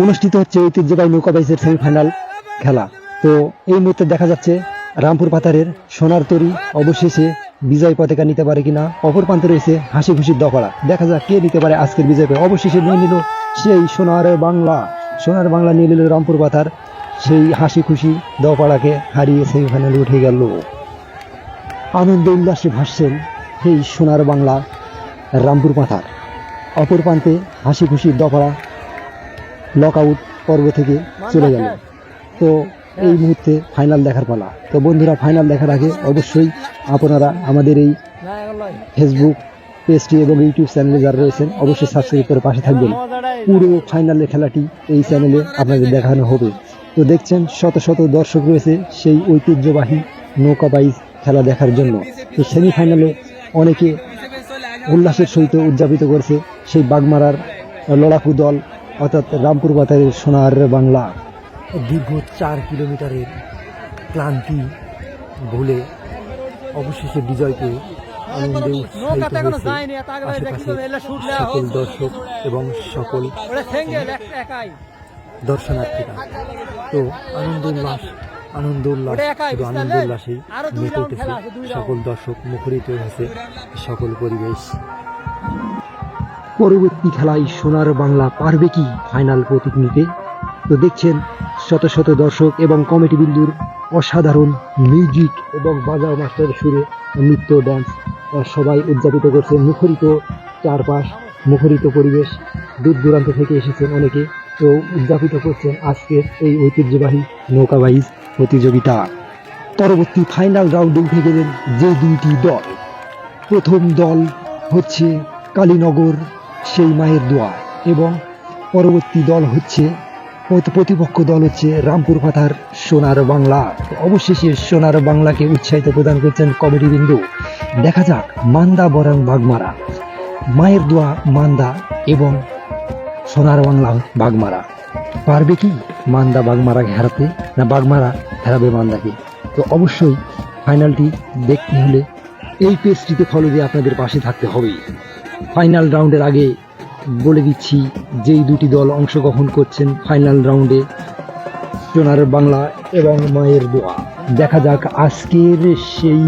অনুষ্ঠিত হচ্ছে ঐতিহ্যবাহী নৌকা বাইচের সেমিফাইনাল খেলা। তো এই মুহূর্তে দেখা যাচ্ছে রামপুর পাতারের সোনার তরী অবশেষে বিজয় পতাকা নিতে পারে কিনা। অপর প্রান্তে রয়েছে হাসি খুশির দফাড়া। দেখা যাক কে নিতে পারে আজকের বিজয় পতাকা। অবশেষে নিয়ে নিল সেই সোনার বাংলা নিয়ে নিল রামপুর পাতার। সেই হাসি খুশি দফাড়াকে হারিয়ে সেমিফাইনালে উঠে গেল। আনন্দ উল্লাসে ভাসছেন সেই সোনার বাংলা রামপুর পাতার। অপর প্রান্তে হাসি খুশি দফাড়া লক আউট পর্ব থেকে চলে গেল। তো এই মুহূর্তে ফাইনাল দেখার পালা। তো বন্ধুরা, ফাইনাল দেখার আগে অবশ্যই আপনারা আমাদের এই ফেসবুক পেজটি এবং ইউটিউব চ্যানেলে যারা রয়েছেন অবশ্যই সাবস্ক্রাইব করে পাশে থাকবেন। পুরো ফাইনালের খেলাটি এই চ্যানেলে আপনাদের দেখানো হবে। তো দেখছেন শত শত দর্শক রয়েছে সেই ঐতিহ্যবাহী নৌকা বাইচ খেলা দেখার জন্য। তো সেমিফাইনালে অনেকে উল্লাসের সহিত উদযাপিত করেছে সেই বাগমারার লড়াকু দল অর্থাৎ রামপুর পাতারের সোনার বাংলা। দীর্ঘ 4 কিলোমিটারের ক্লান্তি ভুলে অবশেষে বিজয় পেয়ে আনন্দে উৎসাহিত হয়েছে আশেপাশে সকল দর্শক এবং সকল দর্শনার্থীরা। তো আনন্দ উল্লাসেই মেতে উঠেছে সকল দর্শক, মুখরিত হয়েছে সকল পরিবেশ। পরবর্তী খেলায় সোনার বাংলা পারবে কি ফাইনাল প্রতীক নিতে? তো দেখছেন শত শত দর্শক এবং কমিটি বিন্দুর অসাধারণ মিউজিক এবং বাজাও মাস্টারের সুরে নৃত্য ডান্স সবাই উদযাপিত করছে। মুখরিত চারপাশ, মুখরিত পরিবেশ, দূর দূরান্ত থেকে এসেছেন অনেকে। তো উদযাপিত করছেন আজকের এই ঐতিহ্যবাহী নৌকা বাইচ প্রতিযোগিতা। পরবর্তী ফাইনাল রাউন্ডে উঠে গেলেন যে দুইটি দল। প্রথম দল হচ্ছে কালীনগর সেই মায়ের দোয়া এবং পরবর্তী দল হচ্ছে প্রতিপক্ষ দল হচ্ছে রামপুর পাতার সোনার বাংলা। অবশেষে সোনার বাংলাকে উৎসাহিত প্রদান করছেন কমিটি বিন্দু। দেখা যাক মান্দা বরং বাগমারা, মায়ের দোয়া মান্দা এবং সোনার বাংলা বাগমারা পারবে কি মান্দা বাগমারাকে হারাতে, না বাগমারা হারাবে মান্দাকে? তো অবশ্যই ফাইনালটি দেখতে হলে এই পেজটিতে ফলো দিয়ে আপনাদের পাশে থাকতে হবে। ফাইনাল রাউন্ডের আগে বলে দিচ্ছি যেই দুটি দল অংশগ্রহণ করছেন ফাইনাল রাউন্ডে, সোনার বাংলা এবং মায়ের দোয়া। দেখা যাক আজকের সেই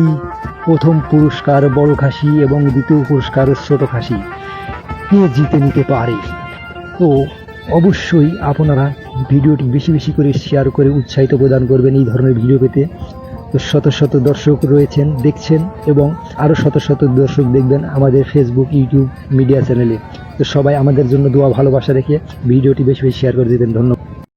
প্রথম পুরস্কার বড় খাসি এবং দ্বিতীয় পুরস্কার ছোট খাসি কে জিতে নিতে পারে। তো অবশ্যই আপনারা ভিডিওটি বেশি বেশি করে শেয়ার করে উৎসাহিত প্রদান করবেন এই ধরনের ভিডিও পেতে। তো শত শত দর্শক রয়েছেন দেখছেন এবং আরও শত শত দর্শক দেখবেন আমাদের ফেসবুক ইউটিউব মিডিয়া চ্যানেলে। তো সবাই আমাদের জন্য দোয়া ভালোবাসা রেখে ভিডিওটি বেশি বেশি শেয়ার করে দেবেন। ধন্যবাদ।